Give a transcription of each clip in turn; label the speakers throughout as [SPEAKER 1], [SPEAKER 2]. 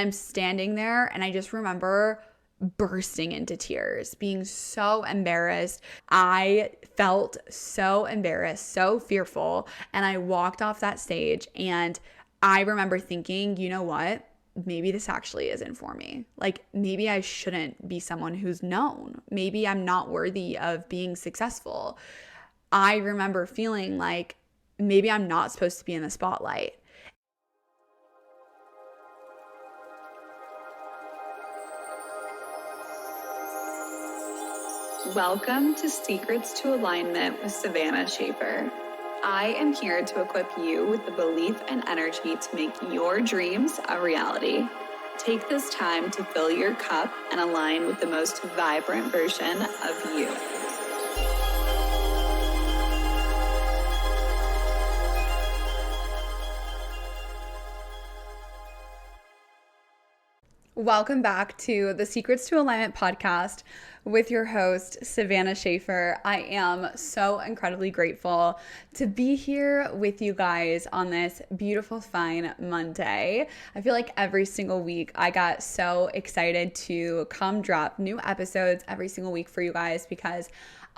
[SPEAKER 1] I'm standing there and I just remember bursting into tears, being so embarrassed. I felt so embarrassed, so fearful. And I walked off that stage and I remember thinking, you know what? Maybe this actually isn't for me. Like, maybe I shouldn't be someone who's known. Maybe I'm not worthy of being successful. I remember feeling like maybe I'm not supposed to be in the spotlight.
[SPEAKER 2] Welcome to Secrets to Alignment with Savannah Schaffer. I am here to equip you with the belief and energy to make your dreams a reality. Take this time to fill your cup and align with the most vibrant version of you.
[SPEAKER 1] Welcome back to the Secrets to Alignment podcast with your host, Savannah Schaffer. I am so incredibly grateful to be here with you guys on this beautiful, fine Monday. I feel like every single week I got so excited to come drop new episodes every single week for you guys because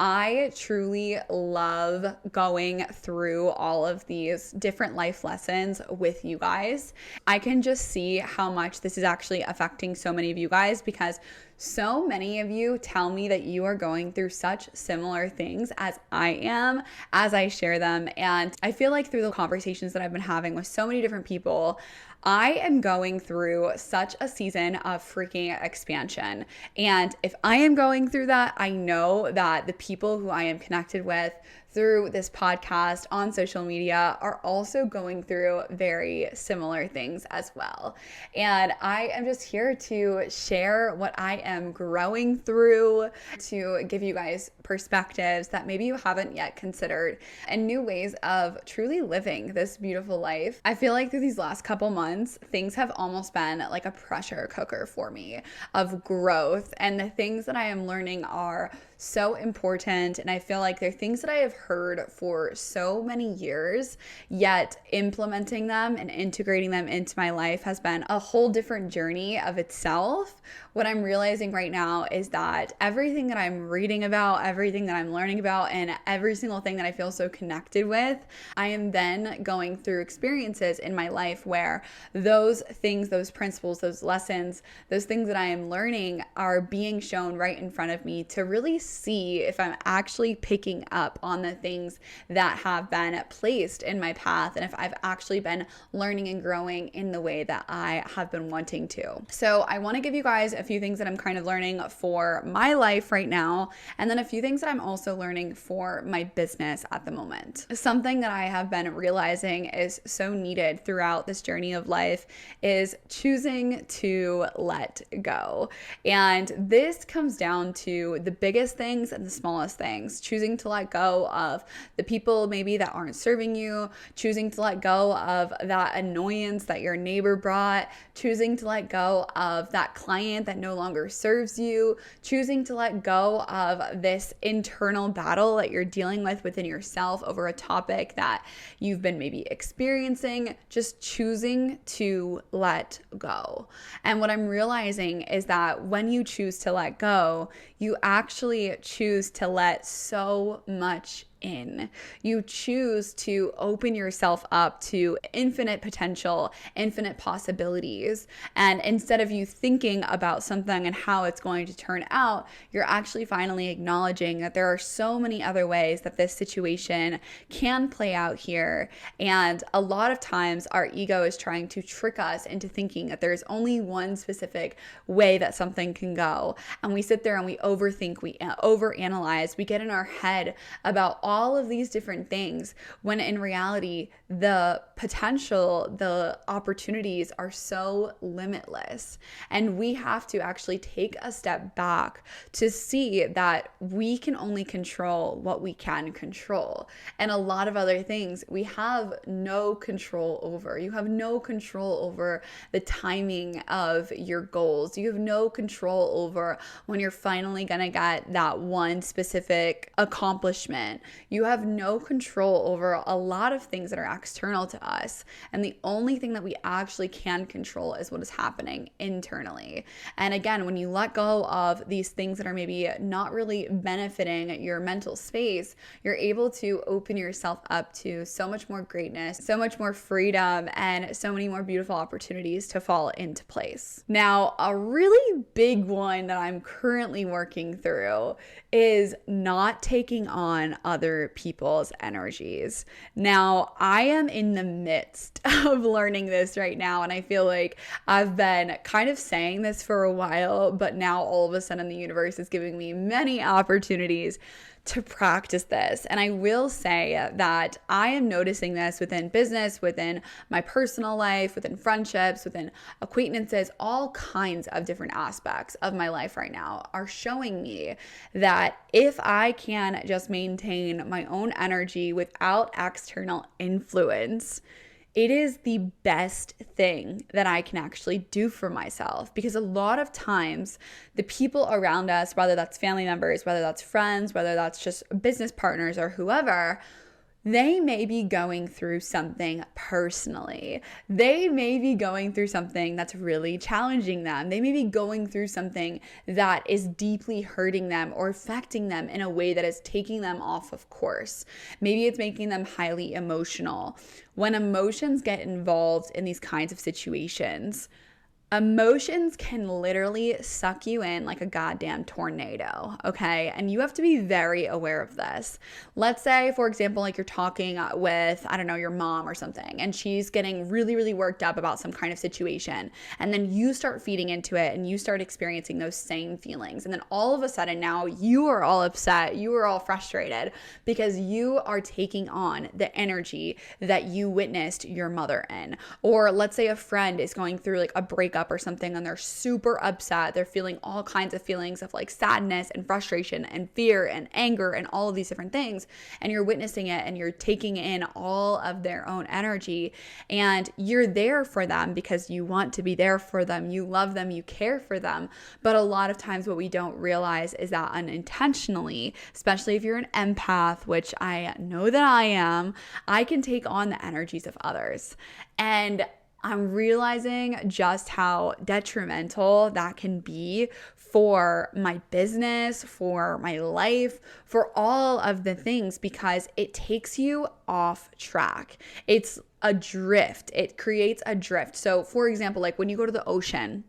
[SPEAKER 1] I truly love going through all of these different life lessons with you guys. I can just see how much this is actually affecting so many of you guys because so many of you tell me that you are going through such similar things as I am as I share them. And I feel like through the conversations that I've been having with so many different people, I am going through such a season of freaking expansion. And if I am going through that, I know that the people who I am connected with through this podcast on social media are also going through very similar things as well. And I am just here to share what I am growing through, to give you guys perspectives that maybe you haven't yet considered and new ways of truly living this beautiful life. I feel like through these last couple months, things have almost been like a pressure cooker for me of growth, and the things that I am learning are so important. And I feel like they're things that I have heard for so many years, yet implementing them and integrating them into my life has been a whole different journey of itself. What I'm realizing right now is that everything that I'm reading about, everything that I'm learning about, and every single thing that I feel so connected with, I am then going through experiences in my life where those things, those principles, those lessons, those things that I am learning are being shown right in front of me to really see if I'm actually picking up on the things that have been placed in my path and if I've actually been learning and growing in the way that I have been wanting to. So I want to give you guys a few things that I'm kind of learning for my life right now, and then a few things that I'm also learning for my business at the moment. Something that I have been realizing is so needed throughout this journey of life is choosing to let go. And this comes down to the biggest things and the smallest things. Choosing to let go of the people maybe that aren't serving you, choosing to let go of that annoyance that your neighbor brought, choosing to let go of that client that no longer serves you, choosing to let go of this internal battle that you're dealing with within yourself over a topic that you've been maybe experiencing, just choosing to let go. And what I'm realizing is that when you choose to let go, you actually choose to let so much in. You choose to open yourself up to infinite potential, infinite possibilities. And instead of you thinking about something and how it's going to turn out, you're actually finally acknowledging that there are so many other ways that this situation can play out here. And a lot of times our ego is trying to trick us into thinking that there's only one specific way that something can go. And we sit there and we overthink, we overanalyze, we get in our head about all of these different things, when in reality, the potential, the opportunities are so limitless. And we have to actually take a step back to see that we can only control what we can control. And a lot of other things we have no control over. You have no control over the timing of your goals. You have no control over when you're finally going to get that one specific accomplishment. You have no control over a lot of things that are external to us. And the only thing that we actually can control is what is happening internally. And again, when you let go of these things that are maybe not really benefiting your mental space, you're able to open yourself up to so much more greatness, so much more freedom, and so many more beautiful opportunities to fall into place. Now, a really big one that I'm currently working through is not taking on other people's energies. Now, I am in the midst of learning this right now, and I feel like I've been kind of saying this for a while, but now all of a sudden the universe is giving me many opportunities to practice this. And I will say that I am noticing this within business, within my personal life, within friendships, within acquaintances, all kinds of different aspects of my life right now are showing me that if I can just maintain my own energy without external influence, it is the best thing that I can actually do for myself, because a lot of times the people around us, whether that's family members, whether that's friends, whether that's just business partners or whoever, they may be going through something personally. They may be going through something that's really challenging them. They may be going through something that is deeply hurting them or affecting them in a way that is taking them off of course. Maybe it's making them highly emotional. When emotions get involved in these kinds of situations, emotions can literally suck you in like a goddamn tornado, okay? And you have to be very aware of this. Let's say, for example, like you're talking with, I don't know, your mom or something, and she's getting really, really worked up about some kind of situation. And then you start feeding into it and you start experiencing those same feelings. And then all of a sudden now you are all upset, you are all frustrated because you are taking on the energy that you witnessed your mother in. Or let's say a friend is going through like a breakup or something and they're super upset. They're feeling all kinds of feelings of like sadness and frustration and fear and anger and all of these different things. And you're witnessing it and you're taking in all of their own energy, and you're there for them because you want to be there for them. You love them, you care for them. But a lot of times what we don't realize is that unintentionally, especially if you're an empath, which I know that I am, I can take on the energies of others. And I'm realizing just how detrimental that can be for my business, for my life, for all of the things, because it takes you off track. It's a drift. It creates a drift. So for example, like when you go to the ocean,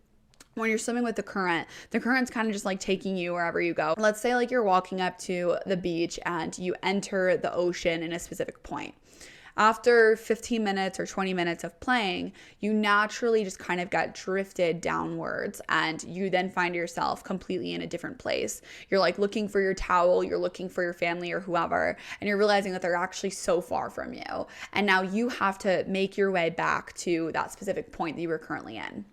[SPEAKER 1] when you're swimming with the current's kind of just like taking you wherever you go. Let's say like you're walking up to the beach and you enter the ocean in a specific point. After 15 minutes or 20 minutes of playing, you naturally just kind of get drifted downwards, and you then find yourself completely in a different place. You're like looking for your towel, you're looking for your family or whoever, and you're realizing that they're actually so far from you. And now you have to make your way back to that specific point that you were currently in.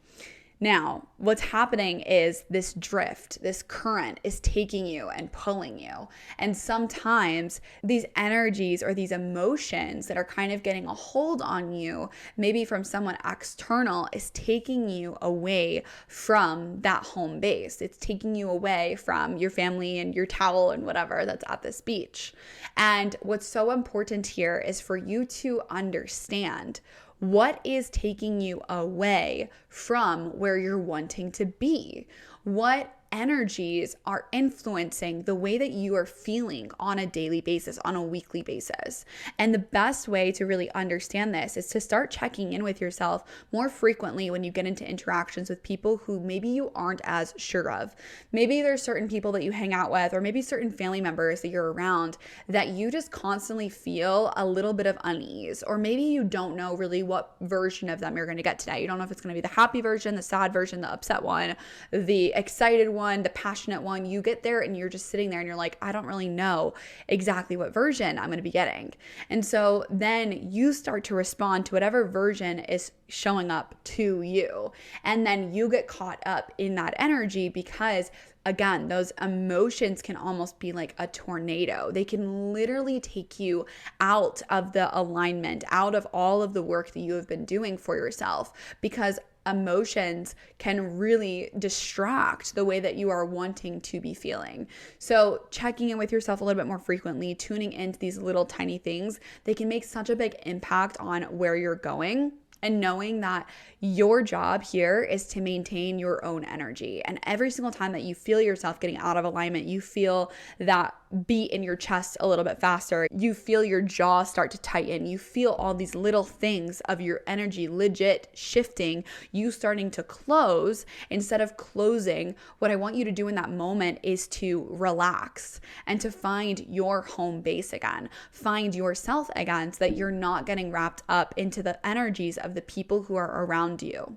[SPEAKER 1] Now, what's happening is this drift, this current is taking you and pulling you. And sometimes these energies or these emotions that are kind of getting a hold on you, maybe from someone external, is taking you away from that home base. It's taking you away from your family and your towel and whatever that's at this beach. And what's so important here is for you to understand what is taking you away from where you're wanting to be. What energies are influencing the way that you are feeling on a daily basis, on a weekly basis. And the best way to really understand this is to start checking in with yourself more frequently when you get into interactions with people who maybe you aren't as sure of. Maybe there's certain people that you hang out with, or maybe certain family members that you're around that you just constantly feel a little bit of unease, or maybe you don't know really what version of them you're going to get today. You don't know if it's going to be the happy version, the sad version, the upset one, the excited one, the passionate one. You get there and you're just sitting there and you're like, I don't really know exactly what version I'm going to be getting. And so then you start to respond to whatever version is showing up to you. And then you get caught up in that energy because, again, those emotions can almost be like a tornado. They can literally take you out of the alignment, out of all of the work that you have been doing for yourself, because emotions can really distract the way that you are wanting to be feeling. So checking in with yourself a little bit more frequently, tuning into these little tiny things, they can make such a big impact on where you're going. And knowing that your job here is to maintain your own energy. And every single time that you feel yourself getting out of alignment, you feel that beat in your chest a little bit faster, you feel your jaw start to tighten, you feel all these little things of your energy legit shifting, you starting to close instead of closing. What I want you to do in that moment is to relax and to find your home base again, find yourself again, so that you're not getting wrapped up into the energies of the people who are around you.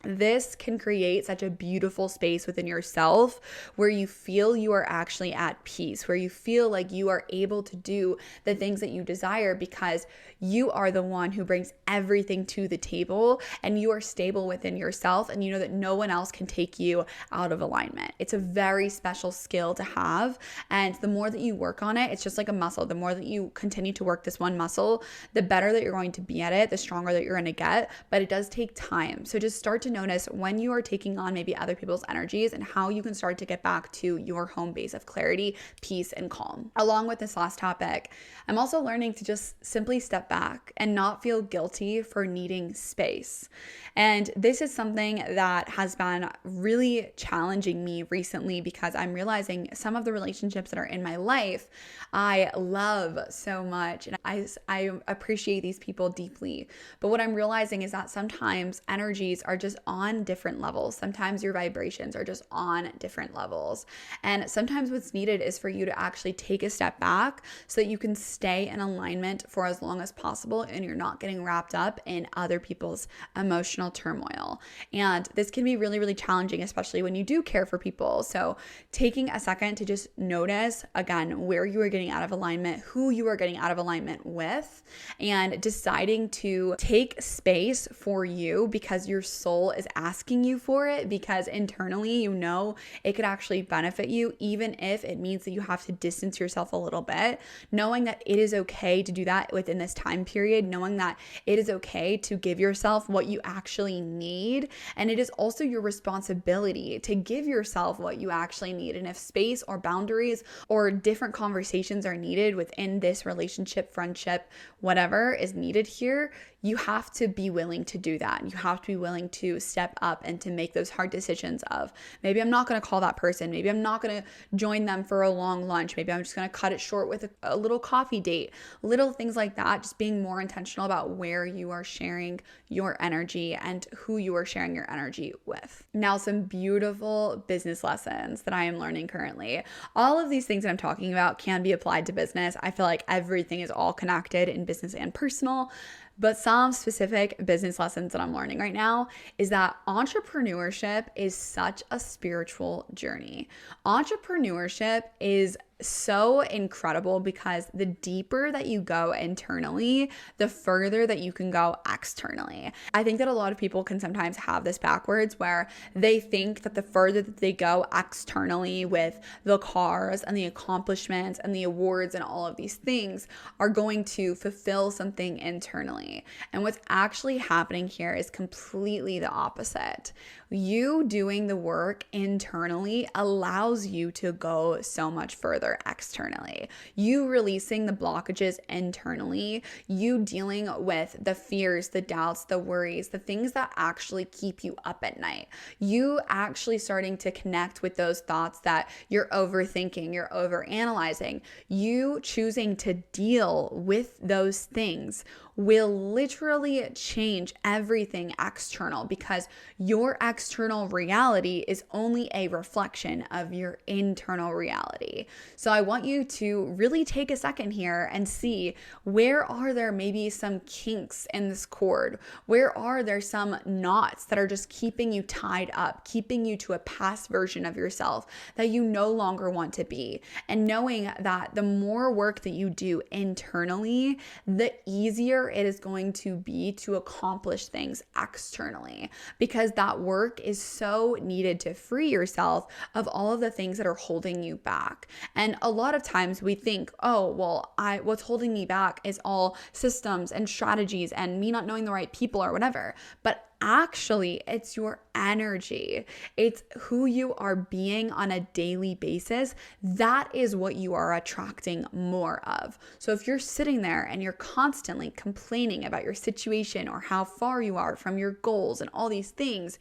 [SPEAKER 1] This can create such a beautiful space within yourself where you feel you are actually at peace, where you feel like you are able to do the things that you desire because you are the one who brings everything to the table and you are stable within yourself and you know that no one else can take you out of alignment. It's a very special skill to have, and the more that you work on it, it's just like a muscle. The more that you continue to work this one muscle, the better that you're going to be at it, the stronger that you're going to get, but it does take time. So just start to notice when you are taking on maybe other people's energies and how you can start to get back to your home base of clarity, peace, and calm. Along with this last topic, I'm also learning to just simply step back and not feel guilty for needing space. And this is something that has been really challenging me recently because I'm realizing some of the relationships that are in my life I love so much and I appreciate these people deeply. But what I'm realizing is that sometimes energies are just on different levels. Sometimes your vibrations are just on different levels. And sometimes what's needed is for you to actually take a step back so that you can stay in alignment for as long as possible and you're not getting wrapped up in other people's emotional turmoil. And this can be really, really challenging, especially when you do care for people. So taking a second to just notice again where you are getting out of alignment, who you are getting out of alignment with, and deciding to take space for you because your soul is asking you for it, because internally you know it could actually benefit you, even if it means that you have to distance yourself a little bit. Knowing that it is okay to do that within this time period, knowing that it is okay to give yourself what you actually need, and it is also your responsibility to give yourself what you actually need. And if space or boundaries or different conversations are needed within this relationship, friendship, whatever is needed here, you have to be willing to do that. You have to be willing to step up and to make those hard decisions of maybe I'm not going to call that person. Maybe I'm not going to join them for a long lunch. Maybe I'm just going to cut it short with a little coffee date, little things like that. Just being more intentional about where you are sharing your energy and who you are sharing your energy with. Now, some beautiful business lessons that I am learning currently. All of these things that I'm talking about can be applied to business. I feel like everything is all connected in business and personal. But some specific business lessons that I'm learning right now is that entrepreneurship is such a spiritual journey. Entrepreneurship is so incredible because the deeper that you go internally, the further that you can go externally. I think that a lot of people can sometimes have this backwards where they think that the further that they go externally with the cars and the accomplishments and the awards and all of these things are going to fulfill something internally. And what's actually happening here is completely the opposite. You doing the work internally allows you to go so much further externally. You releasing the blockages internally, you dealing with the fears, the doubts, the worries, the things that actually keep you up at night. You actually starting to connect with those thoughts that you're overthinking, you're overanalyzing. You choosing to deal with those things will literally change everything external because your external reality is only a reflection of your internal reality. So I want you to really take a second here and see where are there maybe some kinks in this cord? Where are there some knots that are just keeping you tied up, keeping you to a past version of yourself that you no longer want to be? And knowing that the more work that you do internally, the easier it is going to be to accomplish things externally, because that work is so needed to free yourself of all of the things that are holding you back. And a lot of times we think, oh, well, what's holding me back is all systems and strategies and me not knowing the right people or whatever. But actually it's your energy. It's who you are being on a daily basis. That is what you are attracting more of. So if you're sitting there and you're constantly complaining about your situation or how far you are from your goals and all these things,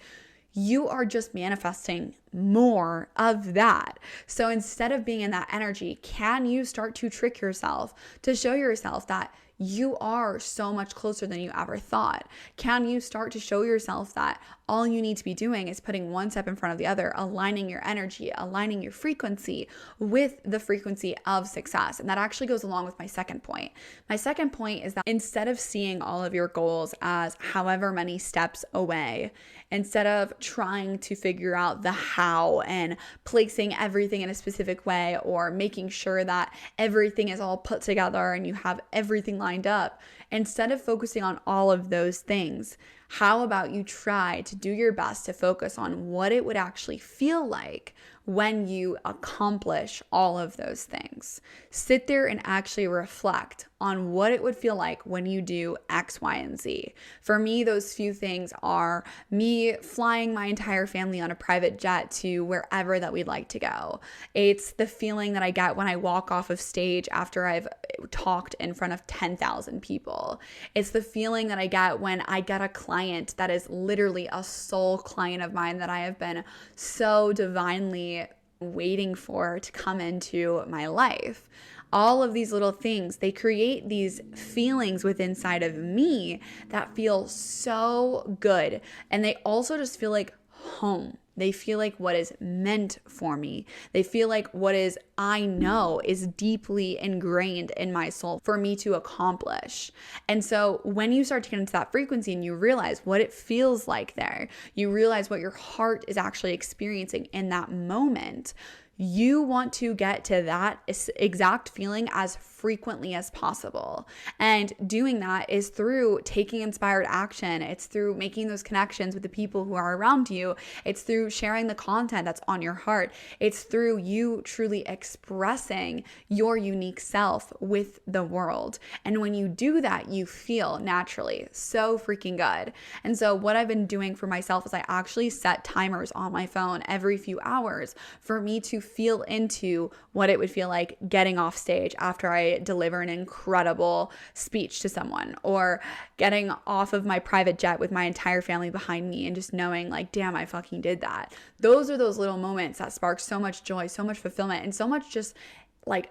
[SPEAKER 1] you are just manifesting more of that. So instead of being in that energy, can you start to trick yourself to show yourself that you are so much closer than you ever thought? Can you start to show yourself that all you need to be doing is putting one step in front of the other, aligning your energy, aligning your frequency with the frequency of success? And that actually goes along with my second point. My second point is that instead of seeing all of your goals as however many steps away, instead of trying to figure out the how and placing everything in a specific way or making sure that everything is all put together and you have everything lined up, instead of focusing on all of those things, how about you try to do your best to focus on what it would actually feel like when you accomplish all of those things? Sit there and actually reflect on what it would feel like when you do X, Y, and Z. For me, those few things are me flying my entire family on a private jet to wherever that we'd like to go. It's the feeling that I get when I walk off of stage after I've talked in front of 10,000 people. It's the feeling that I get when I get a client that is literally a soul client of mine that I have been so divinely waiting for to come into my life. All of these little things, they create these feelings within inside of me that feel so good. And they also just feel like home. They feel like what is meant for me. They feel like what is I know is deeply ingrained in my soul for me to accomplish. And so when you start to get into that frequency and you realize what it feels like there, you realize what your heart is actually experiencing in that moment, you want to get to that exact feeling as frequently as possible. And doing that is through taking inspired action. It's through making those connections with the people who are around you. It's through sharing the content that's on your heart. It's through you truly expressing your unique self with the world. And when you do that, you feel naturally so freaking good. And so what I've been doing for myself is I actually set timers on my phone every few hours for me to feel into what it would feel like getting off stage after I deliver an incredible speech to someone, or getting off of my private jet with my entire family behind me and just knowing like, damn, I fucking did that. Those are those little moments that spark so much joy, so much fulfillment, and so much just like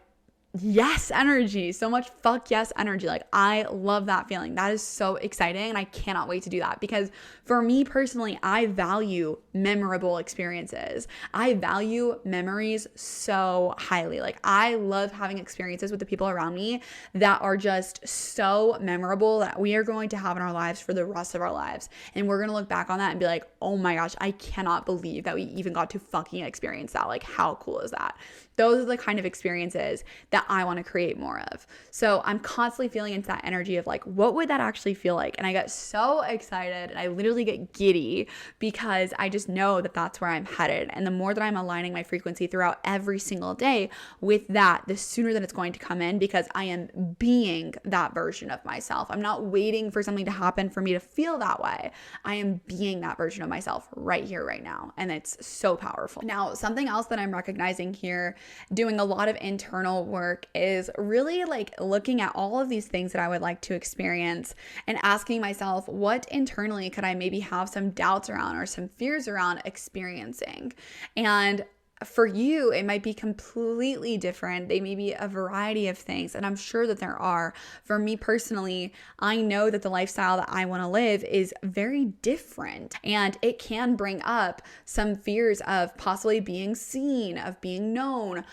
[SPEAKER 1] yes energy, so much fuck yes energy. Like I love that feeling. That is so exciting and I cannot wait to do that, because for me personally, I value memorable experiences. I value memories so highly. Like I love having experiences with the people around me that are just so memorable that we are going to have in our lives for the rest of our lives. And we're going to look back on that and be like, oh my gosh, I cannot believe that we even got to fucking experience that. Like how cool is that? Those are the kind of experiences that I want to create more of. So I'm constantly feeling into that energy of like, what would that actually feel like? And I get so excited and I literally get giddy because I just know that that's where I'm headed. And the more that I'm aligning my frequency throughout every single day with that, the sooner that it's going to come in, because I am being that version of myself. I'm not waiting for something to happen for me to feel that way. I am being that version of myself right here, right now. And it's so powerful. Now, something else that I'm recognizing here, doing a lot of internal work, is really like looking at all of these things that I would like to experience and asking myself, what internally could I maybe have some doubts around or some fears around experiencing? And for you, it might be completely different. They may be a variety of things, and I'm sure that there are. For me personally, I know that the lifestyle that I want to live is very different, and it can bring up some fears of possibly being seen, of being known.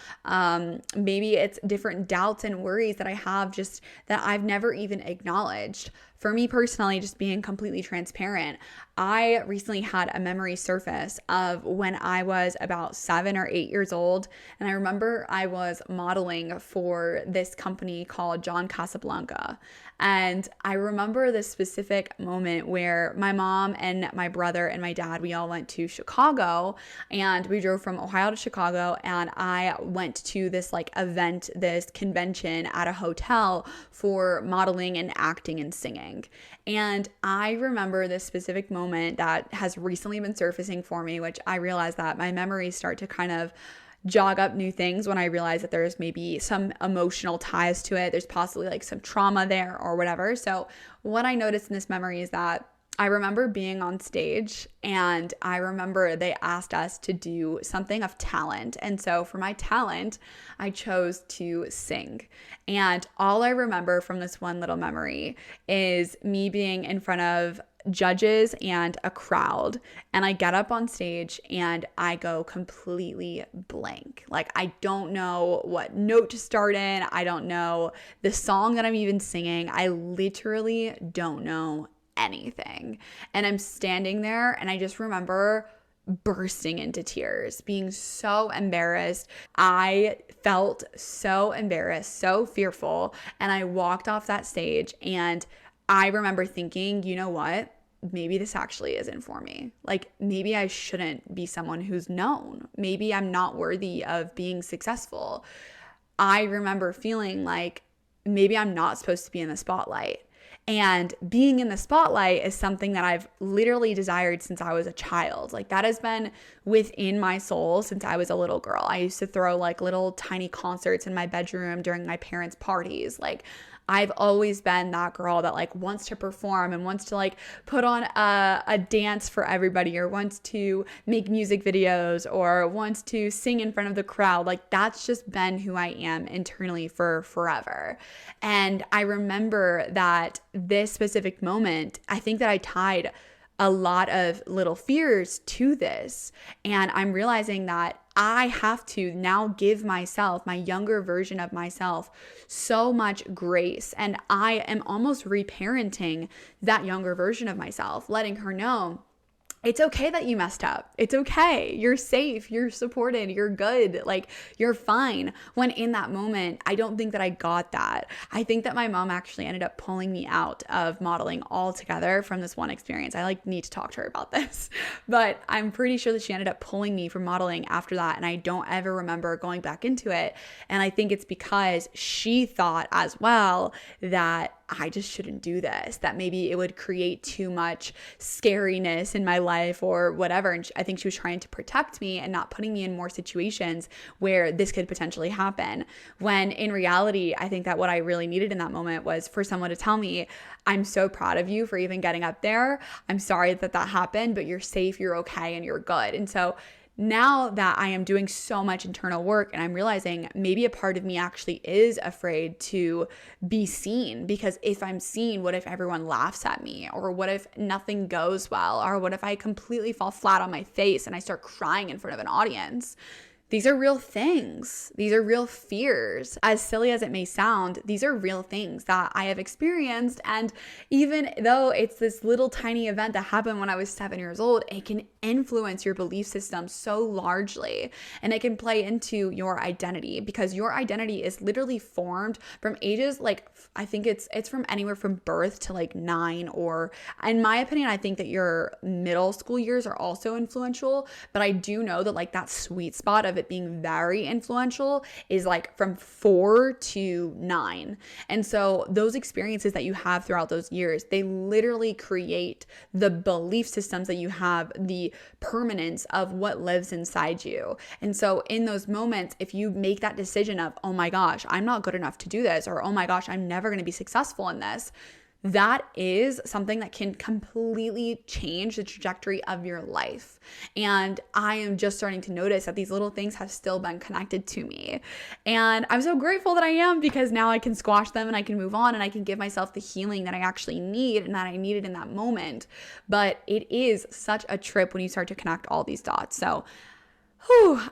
[SPEAKER 1] Maybe it's different doubts and worries that I have just that I've never even acknowledged. For me personally, just being completely transparent, I recently had a memory surface of when I was about 7 or 8 years old. And I remember I was modeling for this company called John Casablanca. And I remember this specific moment where my mom and my brother and my dad, we all went to Chicago, and we drove from Ohio to Chicago, and I went to this like event, this convention at a hotel for modeling and acting and singing. sing. And I remember this specific moment that has recently been surfacing for me, which I realize that my memories start to kind of jog up new things when I realize that there's maybe some emotional ties to it. There's possibly like some trauma there or whatever. So what I noticed in this memory is that I remember being on stage, and I remember they asked us to do something of talent. And so for my talent, I chose to sing. And all I remember from this one little memory is me being in front of judges and a crowd, and I get up on stage and I go completely blank. Like, I don't know what note to start in. I don't know the song that I'm even singing. I literally don't know anything. And I'm standing there, and I just remember bursting into tears, being so embarrassed. I felt so embarrassed, so fearful, and I walked off that stage, and I remember thinking, you know what? Maybe this actually isn't for me. Like, maybe I shouldn't be someone who's known. Maybe I'm not worthy of being successful. I remember feeling like maybe I'm not supposed to be in the spotlight. And being in the spotlight is something that I've literally desired since I was a child. Like, that has been within my soul since I was a little girl. I used to throw like little tiny concerts in my bedroom during my parents' parties. Like, I've always been that girl that like wants to perform and wants to like put on a dance for everybody, or wants to make music videos, or wants to sing in front of the crowd. Like, that's just been who I am internally for forever. And I remember that this specific moment, I think that I tied a lot of little fears to this. And I'm realizing that I have to now give myself, my younger version of myself, so much grace. And I am almost reparenting that younger version of myself, letting her know it's okay that you messed up. It's okay. You're safe. You're supported. You're good. Like, you're fine. When in that moment, I don't think that I got that. I think that my mom actually ended up pulling me out of modeling altogether from this one experience. I like need to talk to her about this, but I'm pretty sure that she ended up pulling me from modeling after that. And I don't ever remember going back into it. And I think it's because she thought as well that I just shouldn't do this, that maybe it would create too much scariness in my life or whatever. And I think she was trying to protect me and not putting me in more situations where this could potentially happen. When in reality, I think that what I really needed in that moment was for someone to tell me, I'm so proud of you for even getting up there. I'm sorry that that happened, but you're safe, you're okay, and you're good. And so now that I am doing so much internal work, and I'm realizing maybe a part of me actually is afraid to be seen, because if I'm seen, what if everyone laughs at me? Or what if nothing goes well? Or what if I completely fall flat on my face and I start crying in front of an audience? These are real things. These are real fears. As silly as it may sound, these are real things that I have experienced. And even though it's this little tiny event that happened when I was 7 years old, it can influence your belief system so largely. And it can play into your identity, because your identity is literally formed from ages, like, I think it's from anywhere from birth to like 9, or in my opinion, I think that your middle school years are also influential. But I do know that like that sweet spot of it being very influential is like from 4 to 9. And so those experiences that you have throughout those years, they literally create the belief systems that you have, the permanence of what lives inside you. And so in those moments, if you make that decision of, oh my gosh, I'm not good enough to do this, or oh my gosh, I'm never going to be successful in this, that is something that can completely change the trajectory of your life. And I am just starting to notice that these little things have still been connected to me. And I'm so grateful that I am, because now I can squash them and I can move on and I can give myself the healing that I actually need and that I needed in that moment. But it is such a trip when you start to connect all these dots. So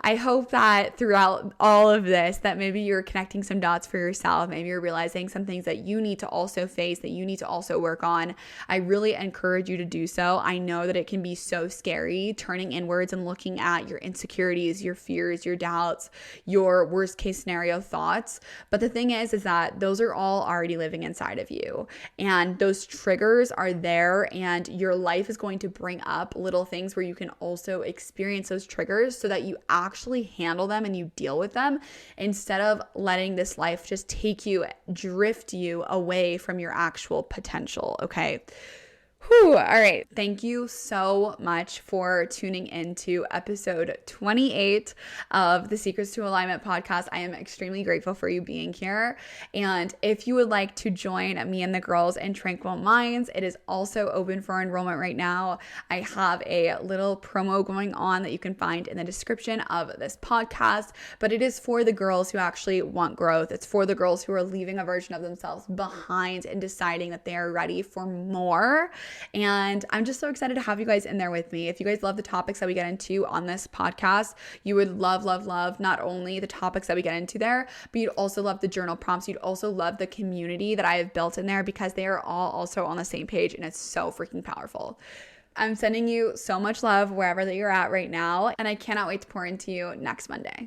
[SPEAKER 1] I hope that throughout all of this, that maybe you're connecting some dots for yourself. Maybe you're realizing some things that you need to also face, that you need to also work on. I really encourage you to do so. I know that it can be so scary turning inwards and looking at your insecurities, your fears, your doubts, your worst case scenario thoughts. But the thing is that those are all already living inside of you. And those triggers are there, and your life is going to bring up little things where you can also experience those triggers so that that you actually handle them and you deal with them instead of letting this life just drift you away from your actual potential, okay? Whew, all right. Thank you so much for tuning into episode 28 of the Secrets to Alignment podcast. I am extremely grateful for you being here. And if you would like to join me and the girls in Tranquil Minds, it is also open for enrollment right now. I have a little promo going on that you can find in the description of this podcast, but it is for the girls who actually want growth. It's for the girls who are leaving a version of themselves behind and deciding that they are ready for more. And I'm just so excited to have you guys in there with me. If you guys love the topics that we get into on this podcast, you would love not only the topics that we get into there, but you'd also love the journal prompts. You'd also love the community that I have built in there because they are all also on the same page and it's so freaking powerful. I'm sending you so much love wherever that you're at right now, and I cannot wait to pour into you next Monday.